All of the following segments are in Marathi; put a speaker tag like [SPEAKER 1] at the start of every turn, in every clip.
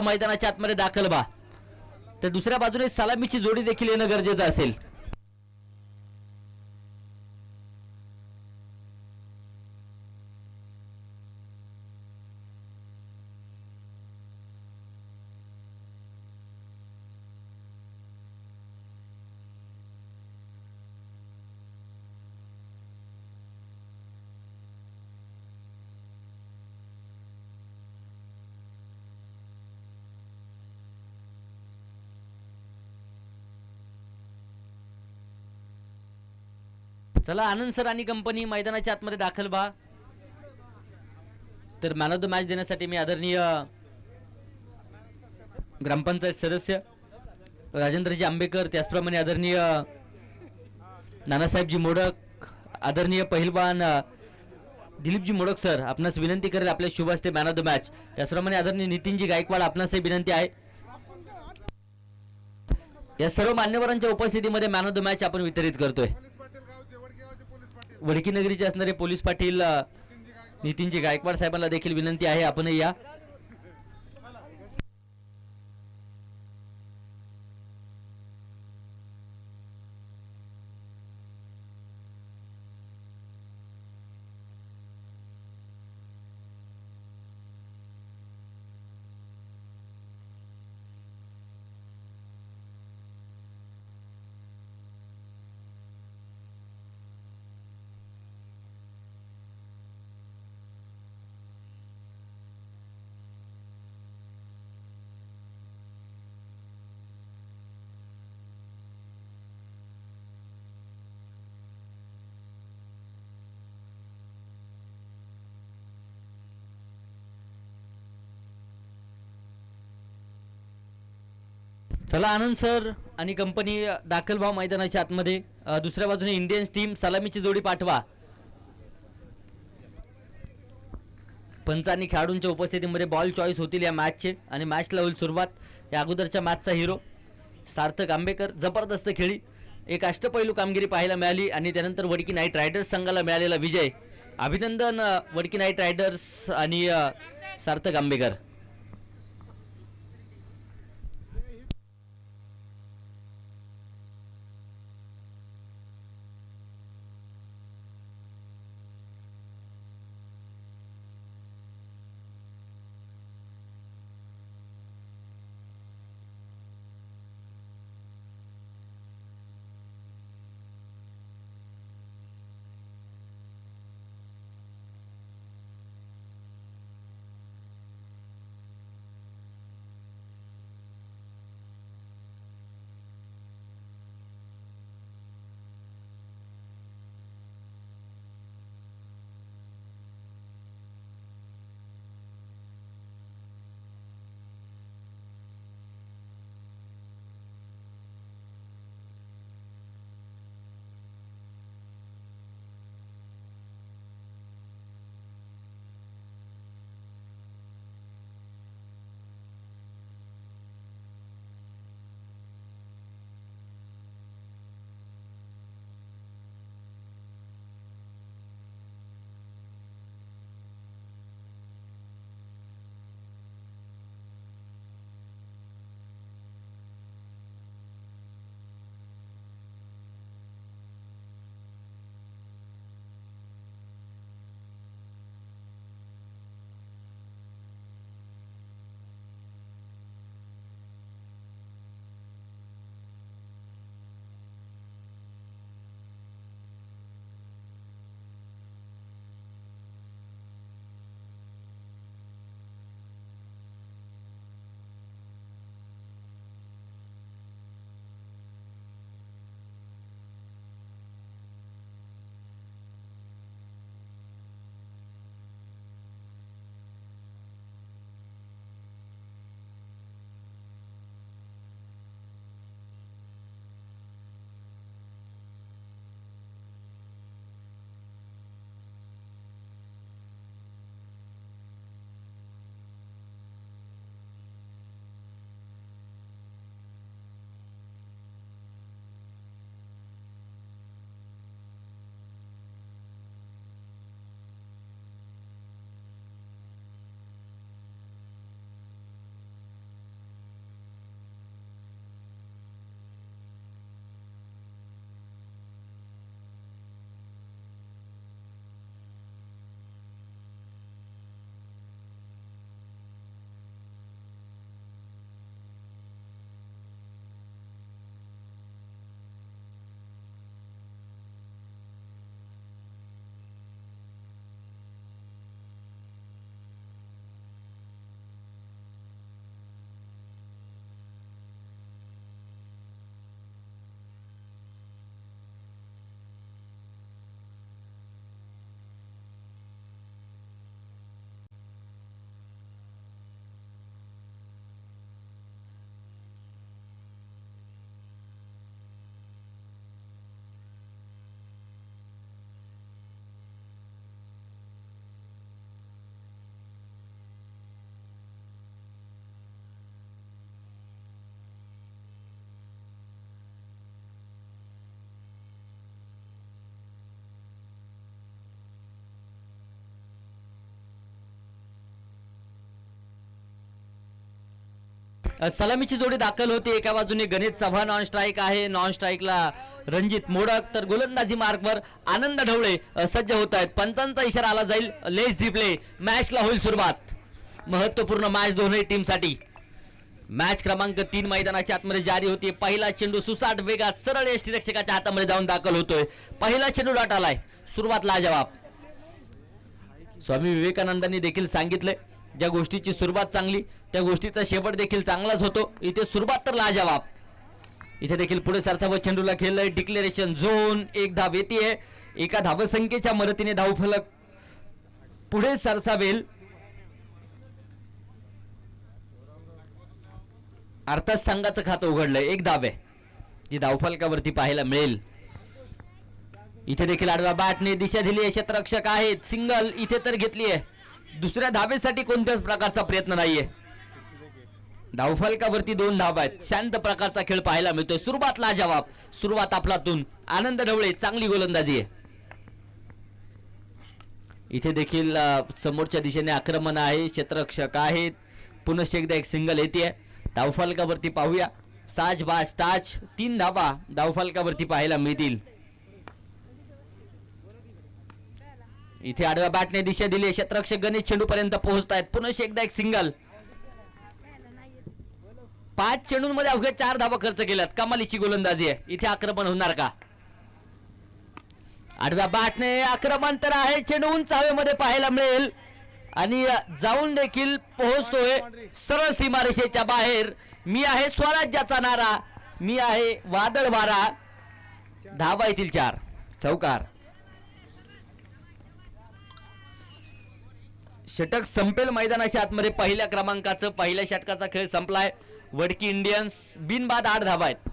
[SPEAKER 1] मैदानाच्या आतमध्ये दाखल बा, तर दुसऱ्या बाजूने सलामीची जोडी देखील येणं गरजेचं असेल. चला आनंद सर आणि कंपनी मैदानाच्या आतमध्ये दाखल बा. तर मॅन ऑफ द मॅच देण्यासाठी मी आदरणीय ग्रामपंचायत सदस्य राजेंद्रजी आंबेकर, त्याचप्रमाणे आदरणीय नानासाहेबजी मोडक, आदरणीय पहिलवान दिलीपजी मोडक सर आपणास विनंती करेल आपल्या शुभ हस्ते मॅन ऑफ द मॅच. त्याचप्रमाणे आदरणीय नितीनजी गायकवाड आपणासही विनंती आहे. या सर्व मान्यवरांच्या उपस्थितीमध्ये मॅन ऑफ द मॅच आपण वितरित करतोय. वडकी नगरीचे असणारे पोलीस पाटील नितीनजी गायकवाड साहेबांना देखील विनंती आहे आपणही या. चला आनंद सर आणि कंपनी दाखल व्हा मैदानाच्या आतमध्ये. दुसऱ्या बाजूने इंडियन टीम सलामीची जोडी पाठवा. पंच आणि खेळाडूंच्या उपस्थितीमध्ये बॉल चॉईस होतील या मॅचचे आणि मॅचला होईल सुरुवात. या अगोदरच्या मॅचचा हिरो सार्थक आंबेकर, जबरदस्त खेळी, एक अष्टपैलू कामगिरी पाहायला मिळाली आणि त्यानंतर वडकी नाईट रायडर्स संघाला मिळालेला विजय. अभिनंदन वडकी नाईट रायडर्स आणि सार्थक आंबेकर. सलामीची जोडी दाखल होती. एका बाजूने गणेश चव्हाण ऑन स्ट्राईक आहे, नॉन स्ट्राईकला रणजित मोडक, तर गोलंदाजी मार्कवर आनंद ढवळे सज्ज होत आहेत. पंचांचा इशारा आला जाईल. लेस प्ले मॅचला होईल सुरुवात. महत्वपूर्ण मॅच दोन्ही टीमसाठी. मॅच क्रमांक 3 मैदानाच्या आतमध्ये जारी होती. पहिला चेंडू सुसाट वेगात सरळ यष्टीरक्षकाच्या हातामध्ये जाऊन दाखल होतोय. पहिला चेंडू डॉट आलाय. सुरुवात लाजवाब. स्वामी विवेकानंदांनी देखील सांगितले, ज्या गोष्टीची सुरुवात चांगली त्या गोष्टीचा शेवट देखील चांगलाच होतो. इथे सुरुवात तर लाजवाब. इथे देखील पुढे सरसावत चेंडूला खेळलंय. Declaration zone. एक धाव येते. एका धावसंख्येच्या मदतीने धावफलक पुढे सरसावेल. अर्थात संघाचं खातं उघडलंय. एक धाव आहे जी धावफलकावरती पाहायला मिळेल. इथे देखील आडव्या बॅटने दिशा दिली आहे. क्षेत्ररक्षक आहेत. सिंगल इथे तर घेतली आहे. दुसऱ्या धावेसाठी कोणत्याच प्रकारचा प्रयत्न नाहीये. धावफलकावरती 2 धावा आहेत. शांत प्रकारचा खेळ पाहायला मिळतोय. सुरुवात लाजवाब. सुरुवात आपलातून. आनंद ढवळे चांगली गोलंदाजी आहे. इथे देखील समोरच्या दिशेने आक्रमण आहे. क्षेत्ररक्षक आहेत. पुनश्च एकदा एक सिंगल येते. धावफलकावरती पाहूया. साजबाज टाच 3 धावा धावफलकावरती पाहायला मिळतील. इथे आडव्या बॅटने दिशा दिली. क्षेत्ररक्षक गणेश चेंडू पर्यंत पोहोचतायत. पुनश्च एकदा एक सिंगल. 5 चेंडूंमध्ये अवघ्या 4 धावा खर्च केल्यात. कमालीची गोलंदाजी आहे. इथे आक्रमण होणार का? आडव्या बॅटने आक्रमण तर आहे. चेंडू उंच हवेमध्ये पाहायला मिळेल आणि जाऊन देखील पोहोचतोय सरळ सीमारेषेच्या बाहेर. मी आहे स्वराज्याचा नारा, मी आहे वादळ वारा. धावा येतील 4. चौकार. षटक संपेल मैदानाच्या आतमध्ये. पहिल्या क्रमांकाचं पहिल्या षटकाचा खेळ संपलाय. वडकी इंडियन्स बिनबाद 8 धावा आहेत.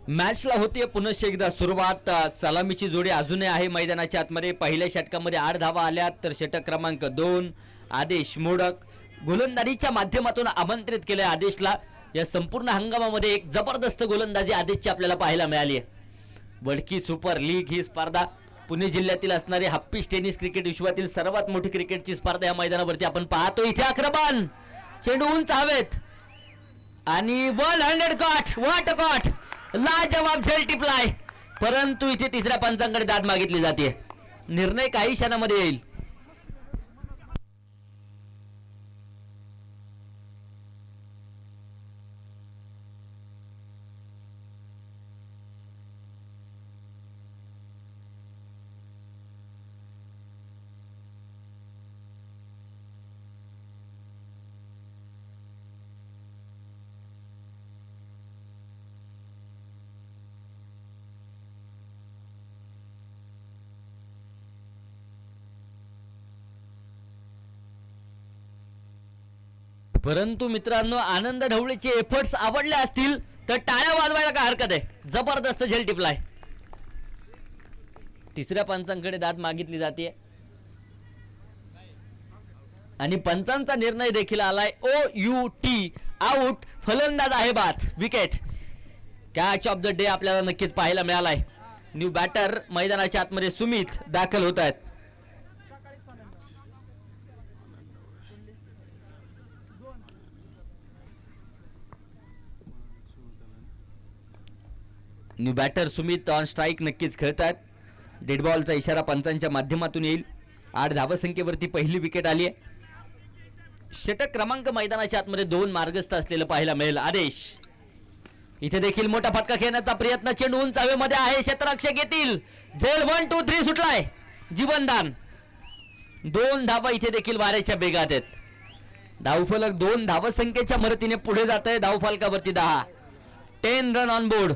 [SPEAKER 1] मॅचला होतीये पुनश्च एकदा सुरुवात. सलामीची जोडी अजूनही आहे मैदानाच्या आतमध्ये. पहिल्या षटकामध्ये 8 धावा आल्यात, तर षटक क्रमांक 2 आदेश मोडक गोलंदाजीच्या माध्यमातून आमंत्रित केले. आदेशला या संपूर्ण हंगामामध्ये एक जबरदस्त गोलंदाजी आदेशची आपल्याला पाहायला मिळाली आहे. वडकी सुपर लीग ही स्पर्धा पुणे जिल्ह्यातील असणारी हप्पीस टेनिस क्रिकेट विश्वातील सर्वात मोठी क्रिकेटची स्पर्धा या मैदानावरती आपण पाहतो. इथे आक्रमण. चेंडू उंच हवेत आणि 100 कॉट. What cot. लाजवाब झेल टिपलाय. परंतु इथे तिसऱ्या पंचांकडे दाद मागितली जाते. निर्णय काही क्षणामध्ये येईल. परंतु मित्रांनो, आनंद ढवळेचे एफर्ट्स आवडले असतील तर टाळ्या वाजवायला काय हरकत आहे. जबरदस्त झेल टिपलाय. तिसऱ्या पंचांकडे दाद मागितली जाते आणि पंचांचा निर्णय देखील आलाय. OUT out. फलंदाज आहे बाद. Wicket. Catch of the day आपल्याला नक्कीच पाहायला मिळालाय. न्यू बॅटर मैदानाच्या आतमध्ये सुमित दाखल होत आहेत. New batter Sumit on strike नक्कीच खेळतात. डेड बॉलचा इशारा पंचांच्या माध्यमातून येईल. 8 धावसंख्येवरती पहिली विकेट आली आहे. षटक क्रमांक मैदानाच्या आतमध्ये 2 मार्गस्थ असलेलं पाहायला मिळेल. आदेश. इथे देखील मोठा फटका खेळण्याचा प्रयत्न. चेंडू उंच हवेमध्ये आहे. क्षेत्ररक्षक येतील. झेल 1 2 3 सुटलाय. जीवनदान. 2 धावा इथे देखील वाऱ्याच्या बेगात आहेत. धावफलक 2 धावसंख्येच्या मदतीने पुढे जात आहे. धावफलकावरती 10. 10 रन ऑन बोर्ड.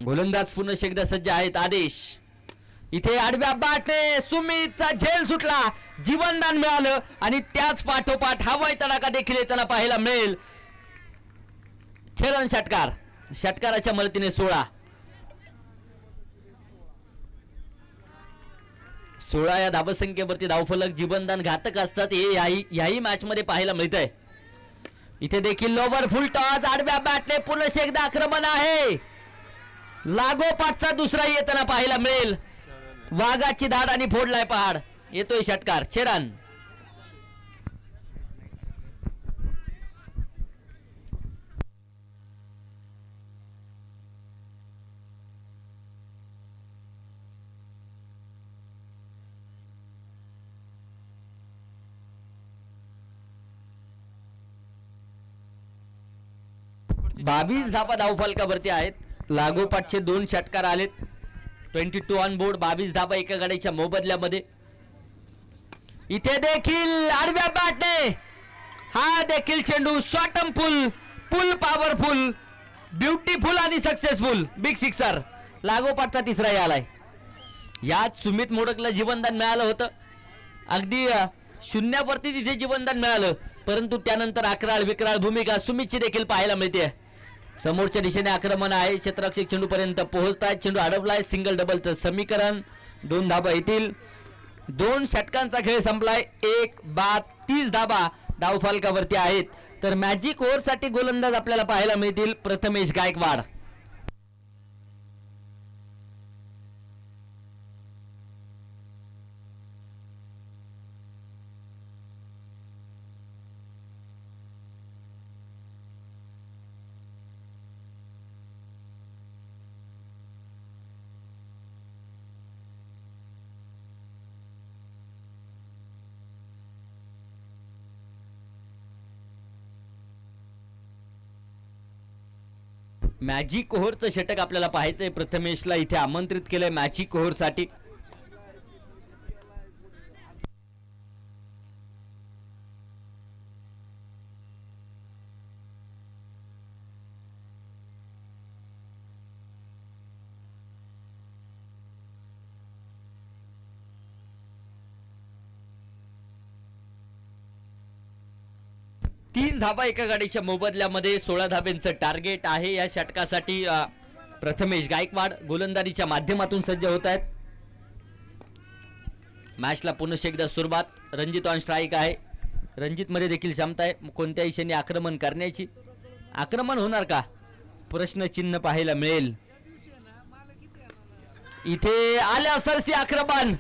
[SPEAKER 1] गोलंदाज पुन्हा एकदा सज्ज आहेत. आदेश. इथे आडव्या बॅटने सुमितचा झेल सुटला. जीवनदान मिळालं आणि त्याच पाठोपाठ हवाई तडाखा देखील येताना पाहायला मिळेल. छेदन षटकार. षटकाराच्या मदतीने 16 या धावसंख्येवरती धावफलक. जीवनदान घातक असतात हे याही मॅच मध्ये पाहायला मिळत आहे. इथे देखील लोवर फुल टॉस. आडव्या बॅटने पुन्हा एकदा आक्रमण आहे. लागोपाठचा दुसरा येताना पाहायला मिळेल. वाघाची धाड आणि फोडलाय पहाड. येतोय षटकार. छेडन. बावीस धावा धावफलकावरती आहेत. लागोपाठचे 2 षटकार आलेत. 22 ऑन बोर्ड. 22 धावा एका गाडीच्या मोबदल्यामध्ये. इथे देखील आडव्या बॅटने हा देखील चेंडू शॉटमफुल, फुल पॉवरफुल, ब्युटीफुल आणि सक्सेसफुल. Big sixer. लागोपाठचा तिसराही आलाय. यात सुमित मोडकला जीवनदान मिळालं होतं. अगदी शून्यावरती तिथे जीवनदान मिळालं. परंतु त्यानंतर अकराळ विक्राळ भूमिका सुमितची देखील पाहायला मिळते. समोरच्या दिशेने आक्रमण आहे. क्षेत्ररक्षक चेंडू पर्यंत पोहोचतायत. चेंडू अडवलाय. सिंगल डबलचं समीकरण. 2 धाबा येतील. 2 षटकांचा खेळ संपलाय. 1 बाद 30 धाबा धावफलकावरती आहेत. तर मॅजिक ओव्हरसाठी गोलंदाज आपल्याला पाहायला मिळतील. प्रथमेश गायकवाड. मॅजिक ओव्हरचं षटक आपल्याला पाहायचंय. प्रथमेशला इथे आमंत्रित केलंय मॅजिक ओव्हरसाठी. तीन धाबा एका गाडीच्या मोबदल्यामध्ये 16 धाब्यांचं टार्गेट आहे या षटकासाठी. प्रथमेश गायकवाड गोलंदाजीच्या माध्यमातून सज्ज होत आहेत. मॅचला पुन्हा एकदा सुरुवात. रणजित ऑन स्ट्राईक आहे. रणजित मध्ये देखील क्षमता आहे कोणत्याही क्षणी आक्रमण करण्याची. आक्रमण होणार का प्रश्नचिन्ह पाहायला मिळेल. इथे आल्या सरसी आक्रमण.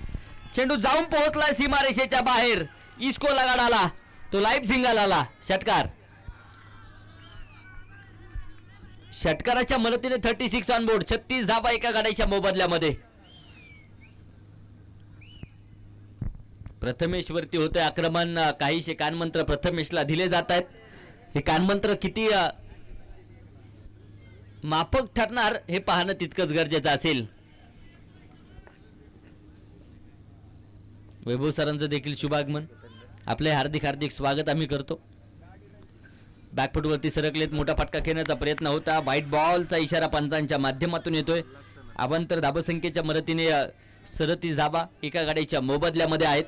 [SPEAKER 1] चेंडू जाऊन पोहोचलाय सीमारेषेच्या बाहेर. इस्को लगाडाला तो लाईफ झिंगाला आला. षटकार. षटकाराच्या मदतीने 36 ऑन बोर्ड. 36 धाबा एका गाडीच्या मोबदल्यामध्ये. प्रथमेश वरती होते आक्रमण. काहीशे कानमंत्र प्रथमेशला दिले जात आहेत. हे कानमंत्र किती माफक ठरणार हे पाहणं तितकंच गरजेचं असेल. वैभव सरांचं देखील शुभागमन. आपले हार्दिक हार्दिक स्वागत आम्ही करतो. बॅकफुटवरती सरकलेत, मोठा फटका खेळण्याचा प्रयत्न होता. व्हाईट बॉलचा इशारा पंचांच्या माध्यमातून येतोय. अवांतर धाबसंख्येच्या मदतीने 37 धाबा एका गाडीच्या मोबदल्यामध्ये आहेत.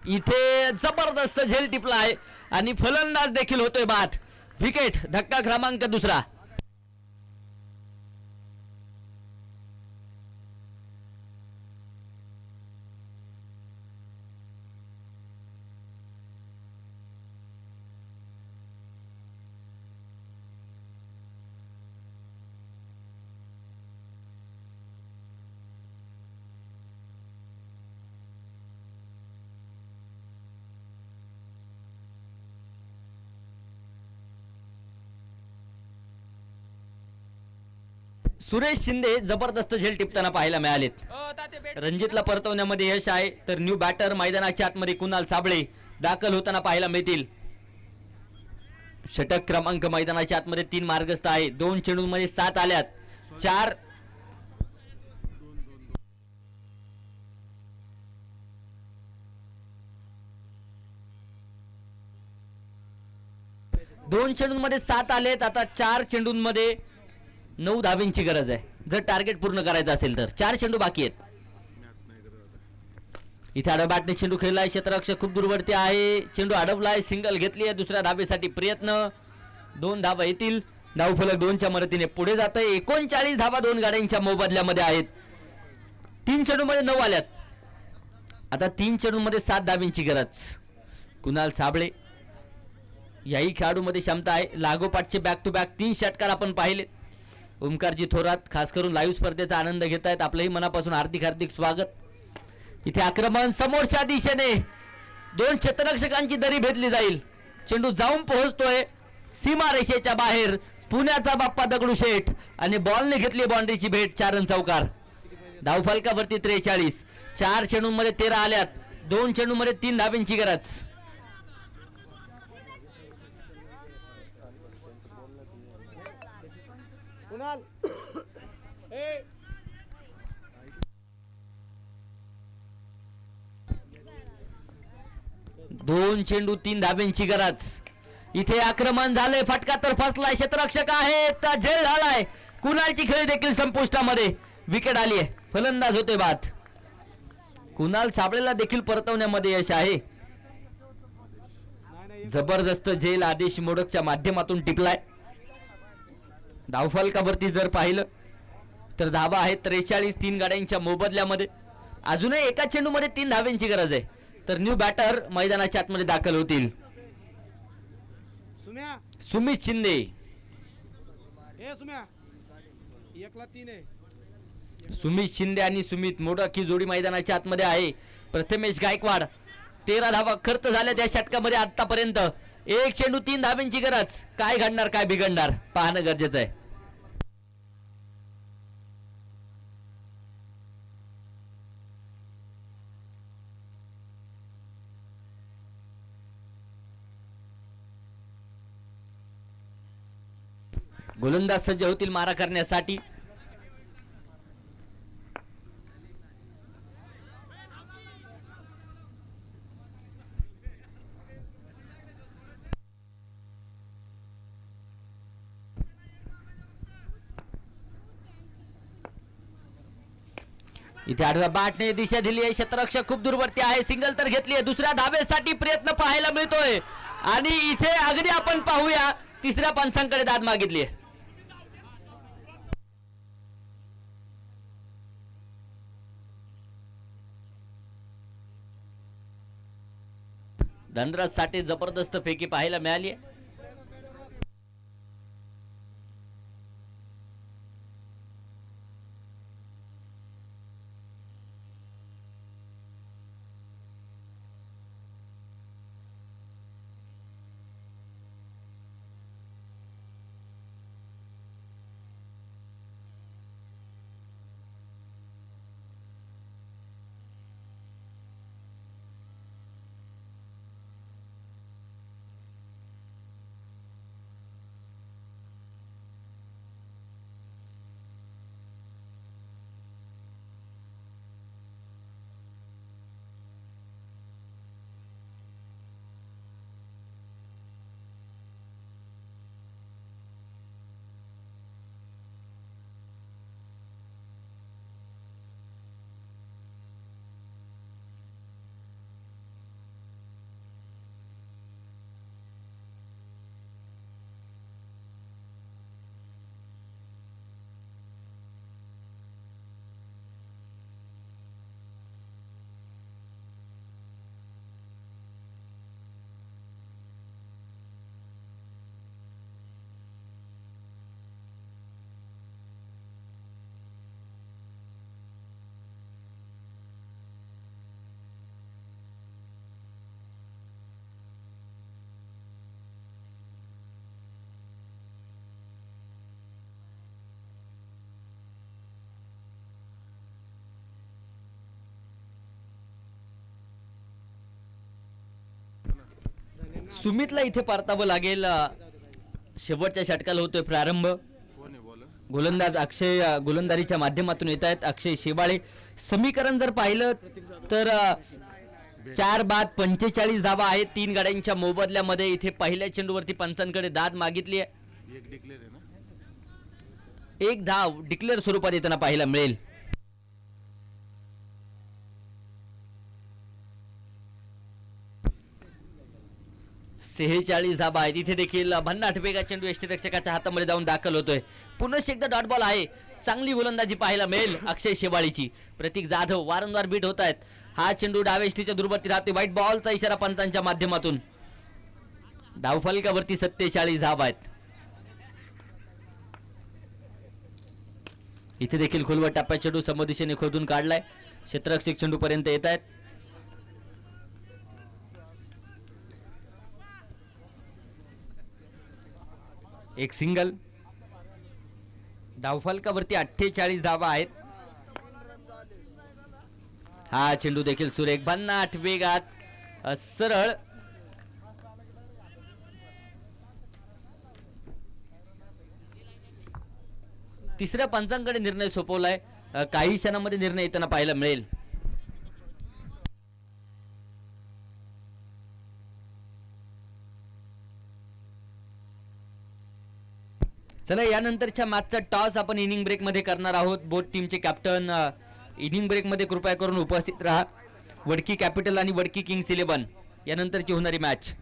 [SPEAKER 1] इथे जबरदस्त झेल टिपला आहे आणि फलंदाज देखील होतोय बाद. विकेट, धक्का क्रमांक दुसरा. सुरेश शिंदे जबरदस्त झेल टिपताना पाहायला मिळालेत. रणजितला परतवण्यामध्ये यश आहे, तर न्यू बॅटर मैदानाच्या आतमध्ये कुणाल साबळे दाखल होताना पाहायला मिळतील. षटक क्रमांक मैदानाच्या आतमध्ये 3 मार्गस्थ आहे. 2 चेंडूंमध्ये 7 आल्यात. 4 2 चेंडूंमध्ये 7 आलेत. आता 4 चेंडूंमध्ये 9 धाब्यांची गरज आहे जर टार्गेट पूर्ण करायचं असेल तर. 4 चेंडू बाकी आहेत. इथे आडव्या बॅटने चेंडू खेळलाय. क्षेत्ररक्षक खूप दूरवरती आहे. चेंडू अडवलाय, सिंगल घेतली आहे. दुसऱ्या धाबेसाठी प्रयत्न. 2 धाबा येतील. धावफलक 2च्या मदतीने पुढे जात आहे. 39 धाबा 2 गाड्यांच्या मोबदल्यामध्ये आहेत. 3 चेंडूमध्ये 9 आल्यात. आता 3 चेंडूमध्ये 7 धाब्यांची गरज. कुणाल साबळे याही खेळाडूमध्ये क्षमता आहे. लागोपाठचे बॅक टू बॅक 3 षटकार आपण पाहिले. ओमकारजी थोरात खास करून लाईव्ह स्पर्धेचा आनंद घेत आहेत. आपलंही मनापासून हार्दिक स्वागत. इथे आक्रमण समोरच्या दिशेने 2 क्षेत्ररक्षकांची दरी भेदली जाईल. चेंडू जाऊन पोहोचतोय सीमारेषेच्या बाहेर. पुण्याचा बाप्पा दगडूशेठ आणि बॉलने घेतली बाउंड्रीची भेट. 4 रन चौकार. धावफलकावरती 43. 4 चेंडूंमध्ये 13 आल्यात. 2 चेंडूंमध्ये 3 धाब्यांची गरज. दोन चेंडू 3 धाब्यांची गरज. इथे आक्रमण झालंय. फटका तर फसलाय. क्षेत्ररक्षक आहे, झेल झालाय. कुणालची खेळी देखील संपुष्टामध्ये. विकेट आली आहे. फलंदाज होते बाद. कुणाल साबळेला देखील परतवण्यामध्ये यश आहे. जबरदस्त झेल आदेश मोडकच्या माध्यमातून टिपलाय. धावफलकावरती जर पाहिलं तर धाबा आहेत 43 3 गाड्यांच्या मोबदल्यामध्ये. अजूनही एका चेंडूमध्ये 3 धाब्यांची गरज आहे. तर न्यू बॅटर मैदानाच्या आतमध्ये दाखल होतील. सुमित शिंदे. सुमित शिंदे आणि सुमित मोडक ही जोडी मैदानाच्या आतमध्ये आहे. प्रथमेश गायकवाड. 13 धावा खर्च झाल्या त्या षटकामध्ये आतापर्यंत. 1 चेंडू 3 धाब्यांची गरज. काय घडणार काय बिघडणार पाहणं गरजेचं आहे. गोलंदाज सज्ज होतील मारा करण्यासाठी. इथे आडव्या बॅटने दिशा दिली आहे. क्षेत्ररक्षक खूप दूरवरती आहे. सिंगल तर घेतली आहे. दुसऱ्या धाब्यासाठी प्रयत्न पाहायला मिळतोय आणि इथे अगदी आपण पाहूया 3ऱ्या पंचांकडे दाद मागितली आहे. धनराज साठी जबरदस्त फेकी पाहायला मिळाली आहे. सुमितला इथे परतावं लागेल. शेवटच्या षटकाला होतोय प्रारंभ. गोलंदाज अक्षय गोलंदारीच्या माध्यमातून येत आहेत. अक्षय शेवाळे. समीकरण जर पाहिलं तर 4 बाद 45 धावा आहेत 3 गाड्यांच्या मोबदल्यामध्ये. इथे पहिल्या चेंडूवरती पंचांकडे दाद मागितली आहे. एक धाव डिक्लेअर स्वरूपात येताना पाहायला मिळेल. सेहेचाळीस धाबा आहेत. इथे देखील भन्नाट वेगा चेंडू यष्टीरक्षकाच्या हातामध्ये जाऊन दाखल होतोय. पुन्हा एकदा डॉट बॉल आहे. चांगली गोलंदाजी पाहायला मिळेल अक्षय शेवाळीची. प्रतीक जाधव वारंवार बीट होत आहेत. हा चेंडू डावेष्टीच्या दुर्बत्ती राहते. व्हाईट बॉलचा इशारा पंचांच्या माध्यमातून. धावफलकावरती 47 धावा आहेत. इथे देखील खोलवर टप्प्यात चेंडू समोरदिशेने खोदून काढलाय. क्षेत्ररक्षक चेंडू पर्यंत येत आहेत. एक सिंगल. धावफलकावरती 48 धावा आहेत. हा चेंडू देखील सुरेख भन्नाट वेगात सरळ. तिसऱ्या पंचांकडे निर्णय सोपवलाय. काही क्षणांमध्ये निर्णय येताना पाहायला मिळेल. चला यानंतरच्या मॅचचा टॉस आपण इनिंग ब्रेक मध्ये करणार आहोत. बोथ टीमचे कॅप्टन इनिंग ब्रेक मध्ये कृपया करून उपस्थित राहा. वडकी कॅपिटल आणि वडकी किंग्स 11 यानंतरची होणारी मॅच.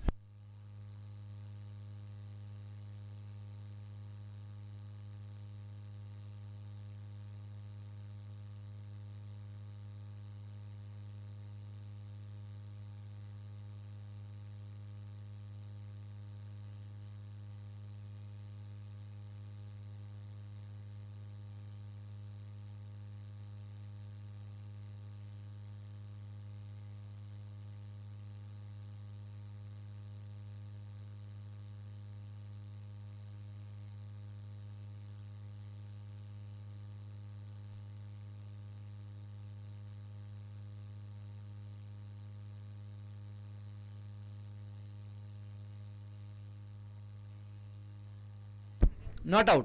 [SPEAKER 1] Not out.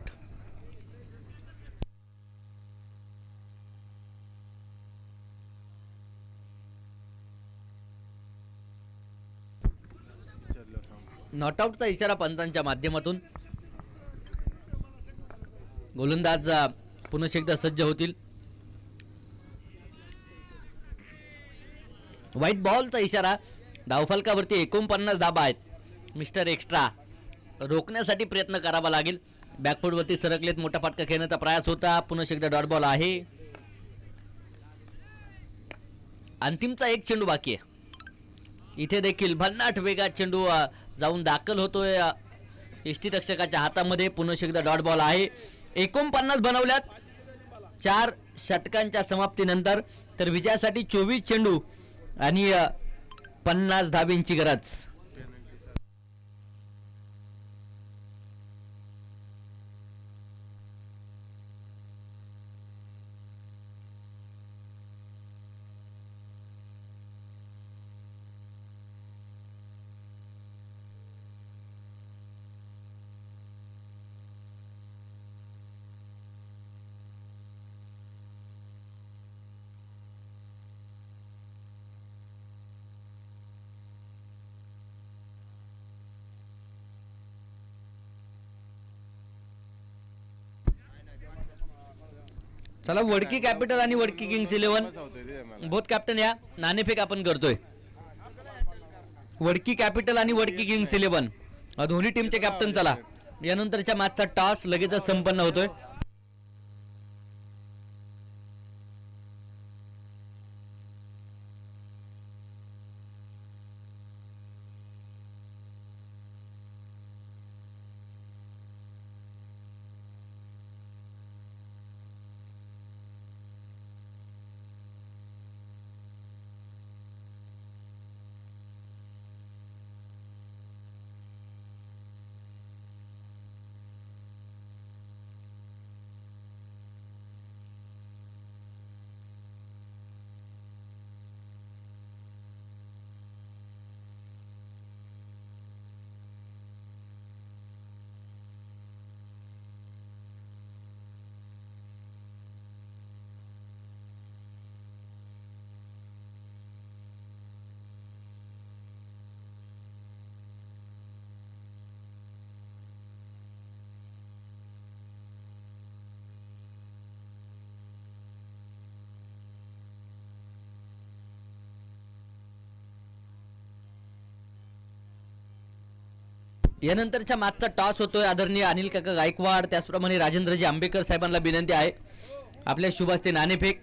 [SPEAKER 1] नॉट आउटचा इशारा पंचांच्या माध्यमातून. गोलंदाज पुन्हा एकदा सज्ज होतील. व्हाईट बॉलचा इशारा. धावफलकावरती 49 धाबा आहेत. मिस्टर एक्स्ट्रा रोखण्यासाठी प्रयत्न करावा लागेल. बॅकफूटवरती सरकलेत. मोठा फटका खेळण्याचा प्रयास होता. पुन्हा एकदा डॉट बॉल आहे. अंतिमचा एक चेंडू बाकी आहे. इथे देखील भन्नाट वेगात चेंडू जाऊन दाखल होतोय यष्टीरक्षकाच्या हातामध्ये. पुन्हा एकदा डॉट बॉल आहे. 49 बनवल्यात 4 षटकांच्या समाप्तीनंतर. तर विजयासाठी 24 चेंडू आणि 50 धाबींची गरज. चला वडकी कॅपिटल आणि वडकी किंग्स 11 बोथ कॅप्टन या नाणेफेक आपण करतोय. वडकी कॅपिटल आणि वडकी किंग्स 11 दोन्ही टीमचे कॅप्टन. चला यानंतरच्या मॅचचा टॉस लगेचच संपन्न होतोय. यानंतरच्या मॅचचा टॉस होतोय. आदरणीय अनिल काका गायकवाड त्याचप्रमाणे राजेंद्रजी आंबेकर साहेबांना विनंती आहे आपल्या शुभ हस्ते नाणेफेक.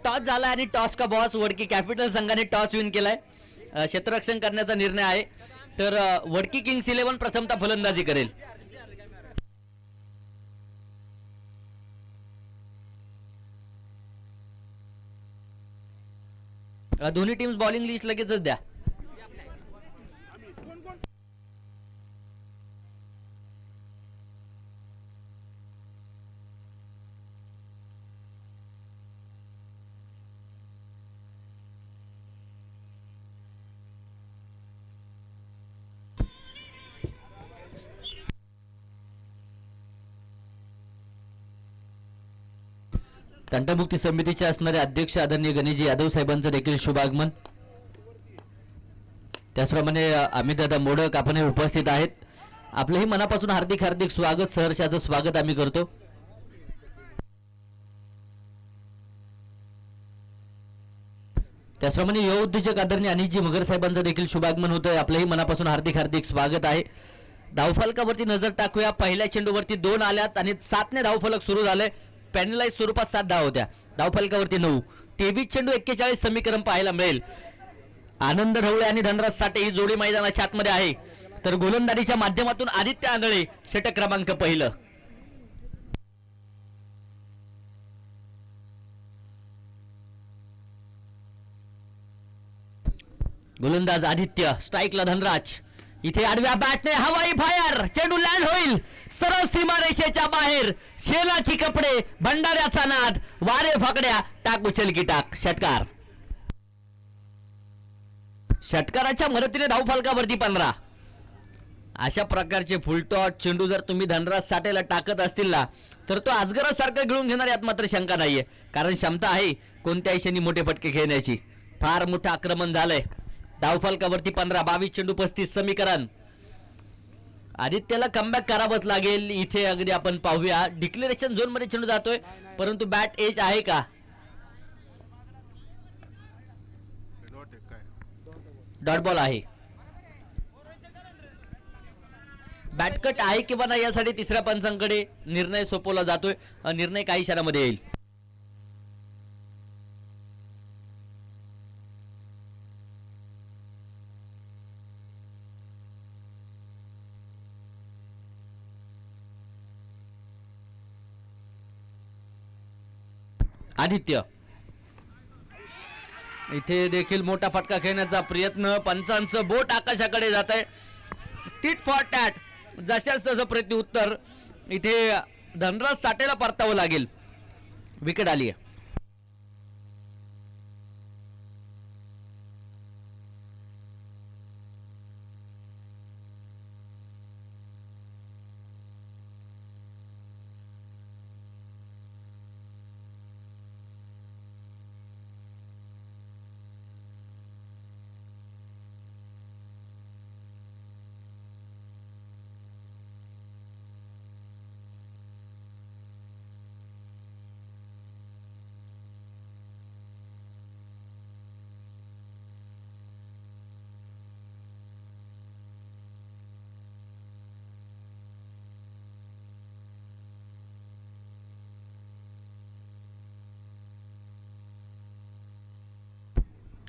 [SPEAKER 1] टॉस झाला आणि टॉस का बॉस वडकी कॅपिटल संघाने टॉस विन केलाय. क्षेत्ररक्षण करण्याचा निर्णय आहे. तर वडकी किंग्स 11 प्रथमतः फलंदाजी करेल. दोन्ही टीम्स बॉलिंग लिस्ट लगेचच द्या. तंटमुक्ती समितीचे असणारे अध्यक्ष आदरणीय गणेशजी यादव साहेबांचं देखील शुभागमन. त्याचप्रमाणे अमितदादा मोडक आपण उपस्थित आहेत. आपलंही मनापासून हार्दिक हार्दिक स्वागत, सहर्षाचं स्वागत आम्ही करतो. त्याचप्रमाणे युवा उद्योजक आदरणीय अनिलजी मगर साहेबांचं देखील शुभागमन होतंय. आपलंही मनापासून हार्दिक हार्दिक स्वागत आहे. धावफलकावरती नजर टाकूया. पहिल्या चेंडूवरती 2 आल्यात आणि 7ने धावफलक सुरू झाले. पॅनलाइज स्वरूपात 7 धाव होत्या. धावफलकावरती 9. 23 चेंडू 41 समीकरण पाहायला मिळेल. आनंद ढवळे आणि धनराज साठे ही जोडी मैदानाच्या आतमध्ये आहे. तर गोलंदाजीच्या माध्यमातून आदित्य आंधळे षटक क्रमांक 1. गोलंदाज आदित्य, स्ट्राईकला धनराज. इथे आडव्या बॅटने हवाई फायर, चेंडू लँड होईल सरळ सीमारेषेच्या बाहेर. शेलाची कपडे, भंडाऱ्याचा नाद, वारे फाकड्या, टाक उचल की टाक. षटकार. षटकाराच्या मदतीने धावफलकावरती 15. अशा प्रकारचे फुलटॉट चेंडू जर तुम्ही धनराज साठेला टाकत असतील ना तर तो अजगरासारखं गिळून घेणार यात मात्र शंका नाहीये. कारण क्षमता आहे कोणत्याही क्षणी मोठे फटके खेळण्याची. फार मोठं आक्रमण झालंय. धावफलकावरती 15. 22 चेंडू 35 समीकरण. आदित्यला कमबॅक करावंच लागेल. इथे अगदी आपण पाहूया डिक्लेरेशन झोन मध्ये चेंडू जातोय परंतु बॅट एज आहे का? डॉट बॉल आहे. बॅटकट आहे किंवा नाही यासाठी तिसऱ्या पंचांकडे निर्णय सोपवला जातोय. निर्णय काही क्षणामध्ये येईल. आदित्य इथे देखील मोठा फटका खेळण्याचा प्रयत्न. पंचांचं बोट आकाशाकडे जात आहे. टिट फॉर टॅट, जशाच तसं प्रत्युत्तर. इथे धनराज साठेला परतावं लागेल. विकेट आली आहे.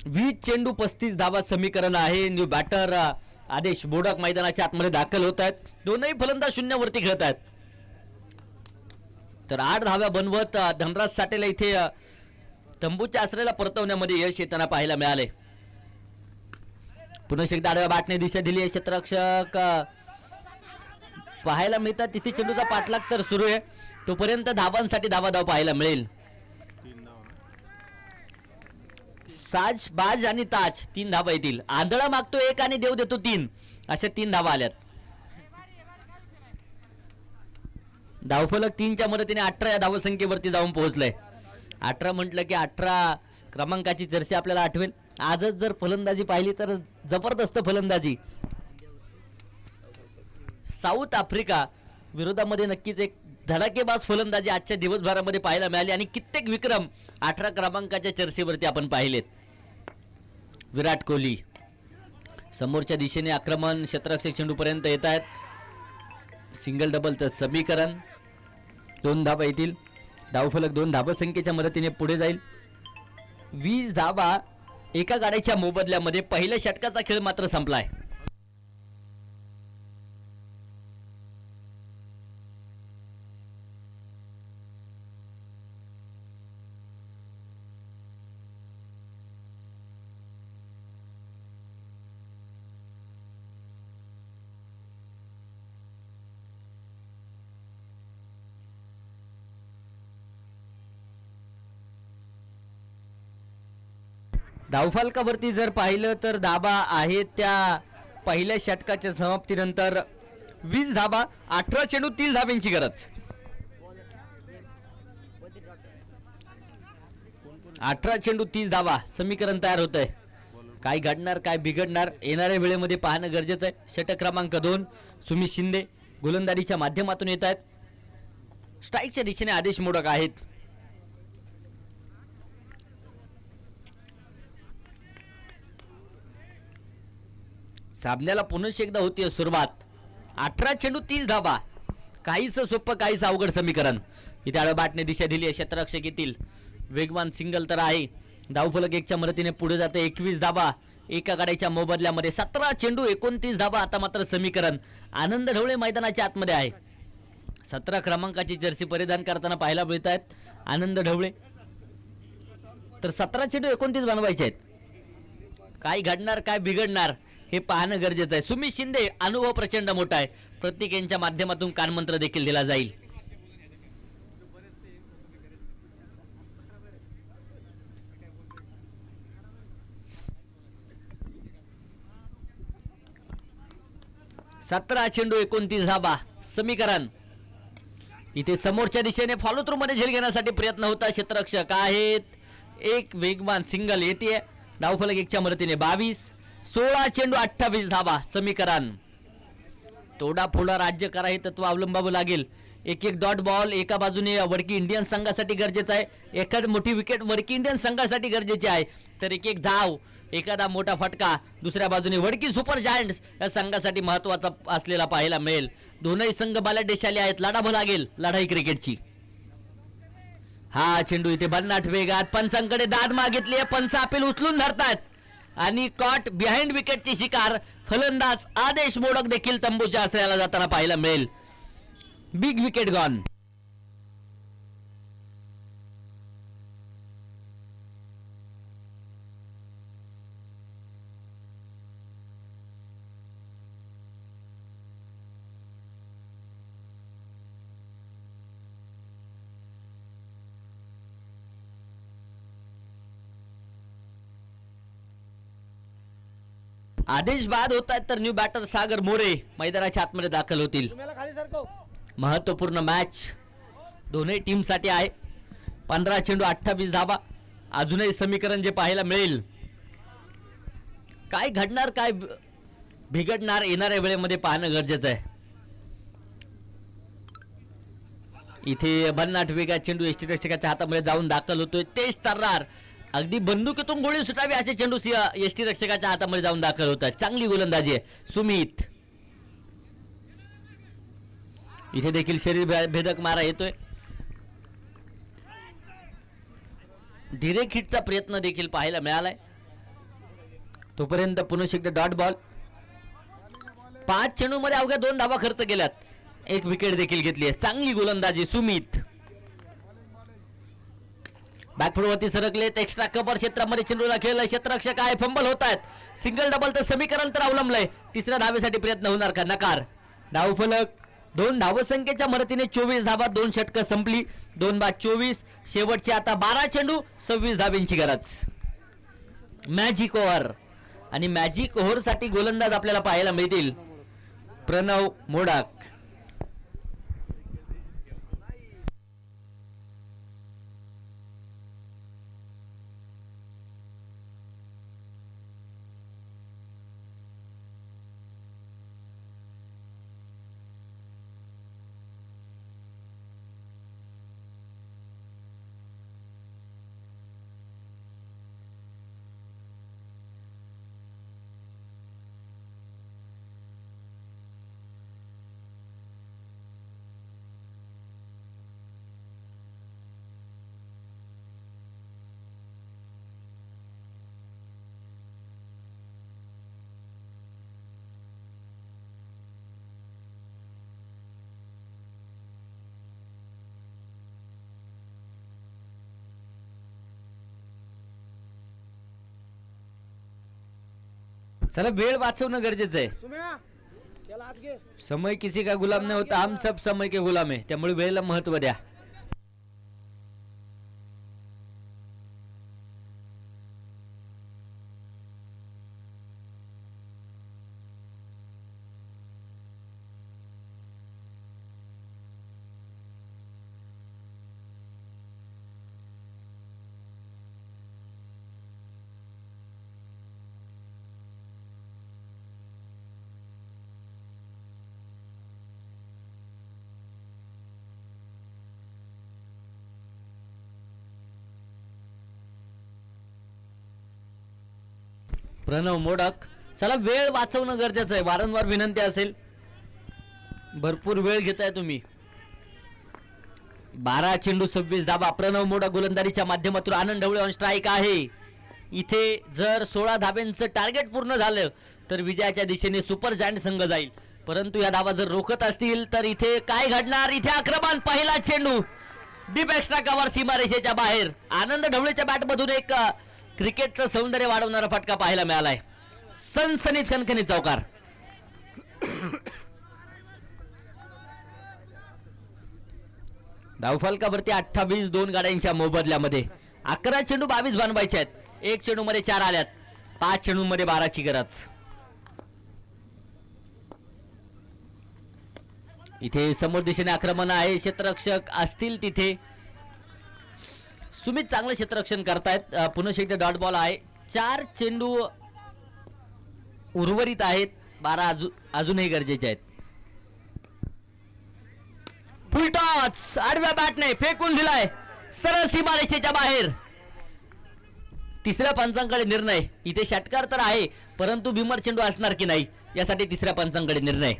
[SPEAKER 1] वीस चेंडू 35 धावा समीकरण आहे. न्यू बॅटर आदेश बोडक मैदानाच्या आतमध्ये दाखल होत आहेत. दोनही फलंदाज शून्यावरती खेळत आहेत. तर 8 धाव्या बनवत धनराज साठेला इथे तंबूच्या आश्रयाला परतवण्यामध्ये यश येताना पाहायला मिळाले. पुन्हा एकदा आडव्या बॅटने दिशा दिली आहे. क्षेत्ररक्षक पाहायला मिळतात. तिथे चेंडूचा पाठलाग तर सुरू आहे. तोपर्यंत धावांसाठी धावाधाव पाहायला मिळेल. साज बाज आणि ताज 3 धावा येतील. आंधळा मागतो 1 आणि देव देतो 3, अशा 3 धावा आल्यात. धावफलक 3च्या मदतीने 18 या धावसंख्येवरती जाऊन पोहोचलंय. 18 म्हटलं की 18 क्रमांकाची जर्सी आपल्याला आठवेल. आजच जर फलंदाजी पाहिली तर जबरदस्त फलंदाजी. साऊथ आफ्रिका विरोधामध्ये नक्कीच एक धडाकेबाज फलंदाजी आजच्या दिवसभरामध्ये पाहायला मिळाली आणि कित्येक विक्रम 18 क्रमांकाच्या चर्चेवरती आपण पाहिलेत. विराट कोहली समोरच्या दिशेने आक्रमण, क्षेत्ररक्षक चेंडूपर्यंत येत आहेत. सिंगल डबलचं समीकरण, 2 धावा येतील. धावफलक 2 धावसंख्येच्या मदतीने पुढे जाईल. 20 धावा एका गाड्याच्या मोबदल्यामध्ये. पहिल्या षटकाचा खेळ मात्र संपलाय. धावफलकावरती जर पाहिलं तर धाबा आहेत त्या पहिल्या षटकाच्या समाप्तीनंतर 20 धाबा, 18 चेंडू 30 धाब्यांची गरज. 18 चेंडू 30 धावा समीकरण तयार होत आहे. काय घडणार काय बिघडणार येणाऱ्या वेळेमध्ये पाहणं गरजेचं आहे. षटक क्रमांक 2 सुमित शिंदे गोलंदाजीच्या माध्यमातून येत आहेत. स्ट्राईकच्या दिशेने आदेश मोडक आहेत. सामन्याला पुन्हा एकदा होतीये सुरुवात. 18 चेंडू 30 धावा, काहीच सोपं काहीच अवघड समीकरण. इथे आडव्या बॅटने दिशा दिली आहे. क्षेत्ररक्षक येतील. वेगवान सिंगल तर आहे. धावफलक 1च्या मदतीने पुढे जाते. 21 धावा एका गाड्याच्या मोबदल्यामध्ये. 17 चेंडू 29 धावा. आता मात्र समीकरण. आनंद ढवळे मैदानाच्या आतमध्ये आहे. 17 क्रमांकाची जर्सी परिधान करताना पाहायला मिळत आहेत आनंद ढवळे. तर 17 चेंडू 29 बनवायचे आहेत. काय घडणार काय बिघडणार हे पाहणं गरजेचं आहे. सुमित शिंदे अनुभव प्रचंड मोठा आहे. प्रत्येक यांच्या माध्यमातून कानमंत्र देखील दिला जाईल. सतरा चेंडू 29 धाबा समीकरण. इथे समोरच्या दिशेने फॉलो थ्रू मध्ये झेल घेण्यासाठी प्रयत्न होता. क्षेत्ररक्षक आहेत. एक वेगवान सिंगल येते. धावफलक 1च्या मदतीने 22. 16 चेंडू 28 धावा समीकरण. तोडा फोडा राज्य करा हे तत्व अवलंबावं लागेल. एक एक डॉट बॉल एका बाजूने वडकी इंडियन संघासाठी गरजेचं आहे. एखाद मोठी विकेट वडकी इंडियन संघासाठी गरजेची आहे. तर एक एक धाव एखादा मोठा फटका दुसऱ्या बाजूने वडकी सुपर जायंट्स या संघासाठी महत्वाचा असलेला पाहायला मिळेल. दोनही संघ बालादेशाले आहेत. लढावं लागेल लढाई क्रिकेटची. हा चेंडू इथे भन्नाट वेगात. पंचांकडे दाद मागितली आहे. पंच अपील उचलून धरतात आणि कॉट बिहाइंड विकेटची शिकार. फलंदाज आदेश मोडक देखील तंबूच्या आश्रयाला जाताना पाहायला मिळेल. Big wicket gone. आदेश बाद होत आहेत तर न्यू बॅटर सागर मोरे मैदानाच्या आतमध्ये दाखल होतील. महत्वपूर्ण मॅच दोन्ही टीम साठी आहे. 15 चेंडू 28 धावा. अजूनही समीकरण जे पाहायला मिळेल. काय घडणार काय बिघडणार येणाऱ्या वेळेमध्ये पाहणं गरजेचं आहे. इथे भन्नाट वेगात चेंडू यष्टीरक्षकाच्या हातामध्ये जाऊन दाखल होतोय. तेज तर्रार अगदी बंदुकीतून गोळी सुटावी असे चेंडू यष्टीरक्षकाच्या हातामध्ये जाऊन दाखल होतात. चांगली गोलंदाजी आहे सुमित. इथे देखील शरीर भेदक मारा येतोय. डिरेक्ट हिटचा प्रयत्न देखील पाहायला मिळालाय. तोपर्यंत पुन्हा एकदा डॉट बॉल. 5 चेंडू मध्ये अवघ्या 2 धावा खर्च केल्यात. 1 विकेट देखील घेतली आहे. चांगली गोलंदाजी सुमित. बॅकफुटवरती सरकलेत, एक्स्ट्रा कव्हर क्षेत्रामध्ये चेंडूला खेळलं, क्षेत्ररक्षक आहे, फंबल होत आहेत, सिंगल डबलचं समीकरण तर अवलंबलंय. तिसऱ्या धावेसाठी प्रयत्न होणार का? नकार. धावफलक 2 धावसंख्येच्या मदतीने 24 धावा, 2 षटकं संपली. 2 बाद 24, शेवटचे आता 12 चेंडू, 26 धावेंची गरज. मॅजिक ओव्हर आणि मॅजिक ओव्हर साठी गोलंदाज आपल्याला पाहायला मिळतील. प्रणव मोडाक. चला वेळ वाचवणं गरजेचं आहे. समय किसी का गुलाम नहीं होता, हम सब समय के गुलाम है. त्यामुळे वेळेला महत्व द्या. प्रणव मोडक. चला वेळ वाचवणं गरजेचं आहे. वारंवार विनंती असेल, भरपूर वेळ घेताय तुम्ही. 12 चेंडू 26 धाबा. प्रणव मोडक गोलंदाजीच्या माध्यमातून. आनंद ढवळे ऑन स्ट्राईक आहे. इथे जर 16 धाब्यांचं टार्गेट पूर्ण झालं तर विजयाच्या दिशेने सुपर जायंट संघ जाईल. परंतु या धावा जर रोखत असतील तर इथे काय घडणार? इथे आक्रमण. पहिला चेंडू डीप एक्स्ट्रा कव्हर, सीमारेषेच्या बाहेर. आनंद ढवळेच्या बॅटमधून एक क्रिकेटचं सौंदर्य वाढवणारा फटका पाहायला मिळालाय. सनसनीत खणखणीत चौकार. धावफलकावरती 28, 2 गाड्यांच्या मोबदल्यामध्ये. 11 चेंडू 22 बनवायचे आहेत. 1 चेंडू मध्ये 4 आल्यात. 5 चेंडू मध्ये 12ची गरज. इथे समोर दिशेने आक्रमण आहे. क्षेत्ररक्षक असतील तिथे. सुमित चांगलं क्षेत्ररक्षण करतायत. पुन्हा एकदा डॉट बॉल आहे. 4 चेंडू उर्वरित आहेत. 12 अजूनही गरजेचे आहेत. फुल टॉच. आडव्या बॅटने फेकून दिलाय सरळ सीमारेषेच्या बाहेर. तिसऱ्या पंचांकडे निर्णय. इथे षटकार तर आहे, परंतु भीमर चेंडू असणार की नाही यासाठी तिसऱ्या पंचांकडे निर्णय.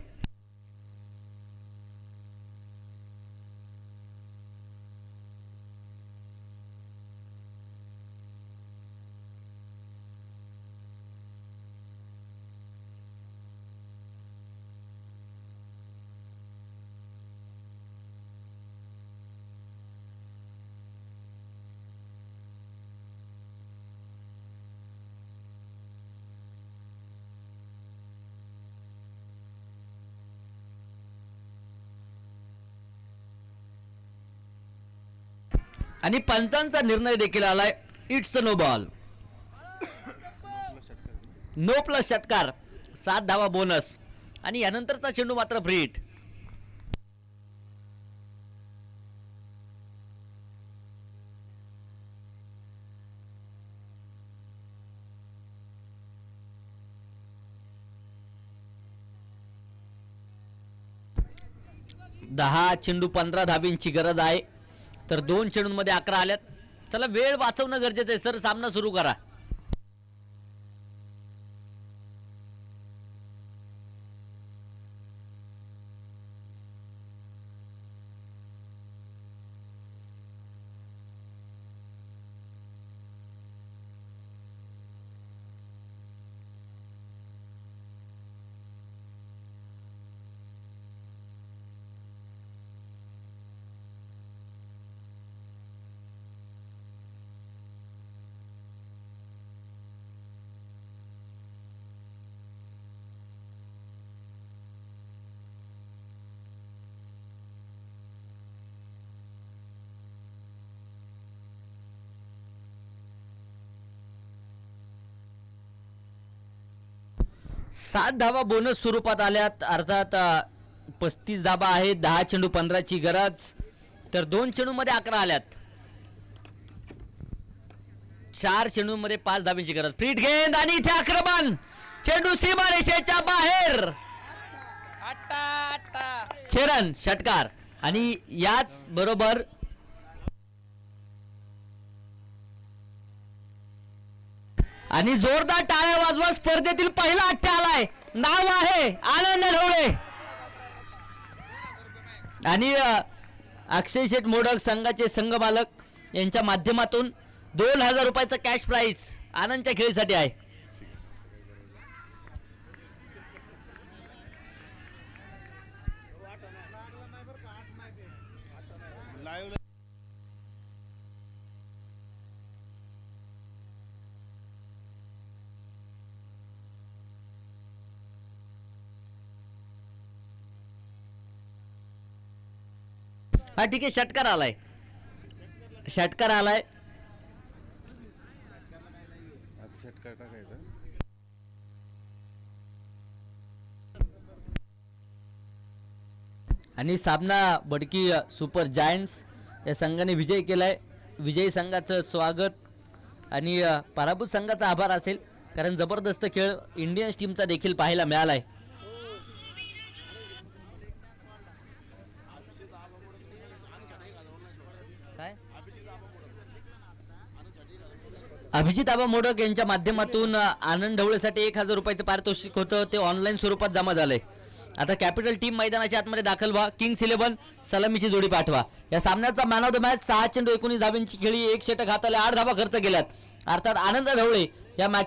[SPEAKER 1] आणि पंचांचा निर्णय देखील आलाय. It's no ball. No plus षटकार. 7 धावा बोनस आणि यानंतरचा चेंडू मात्र फ्री हिट. दहा चेंडू 15 धाबींची गरज आहे. तर 2 चेंडूंमध्ये 11 आल्यात. चला वेळ वाचवणं गरजेचं आहे सर. सामना सुरू करा. 7 धावा बोनस स्वरूपात आल्यात. अर्थात 35 धाबा आहेत. 10 चेंडू 15ची गरज, तर 2 चेंडूमध्ये 11 आल्यात. 4 चेंडूमध्ये 5 धाब्यांची गरज. फ्रीट गेंद आणि इथे आक्रमण, चेंडू सीमारेषेच्या बाहेर. चरण षटकार आणि याच बरोबर आणि जोरदार टाळ्या वाजवा. स्पर्धेतील पहिला अट्टा आलाय. नाव आहे आनंद ढवळे आणि अक्षय शेठ मोडक संघाचे संघ मालक यांच्या माध्यमातून 2000 रुपयाचा कॅश प्राइज आनंदच्या खेळीसाठी आहे. हा ठीक आहे, षटकार आलाय. षटकार आलाय.
[SPEAKER 2] षटकार टाकायचा.
[SPEAKER 1] आणि सामना बडकी सुपर जायंट्स या संघाने विजय केलाय. विजयी संघाचं स्वागत आणि पराभूत संघाचा आभार असेल, कारण जबरदस्त खेळ इंडियन टीमचा देखील पाहायला मिळालाय. काय अभिजित आबा मोडक यांच्या माध्यमातून आनंद ढवळेसाठी 1000 रुपयाचं पारितोषिक होतं, ते ऑनलाईन स्वरूपात जमा झालंय. आता कॅपिटल टीम मैदानाच्या आतमध्ये दाखल व्हा. किंग्स 11 सलामीची जोडी पाठवा. या सामन्याचा मॅन ऑफ द मॅच 6 चेंडू 19 धाब्यांची खेळी, 1 षटक हाताला, 8 धाबा खर्च केल्यात. अर्थात आनंद ढवळे या मॅच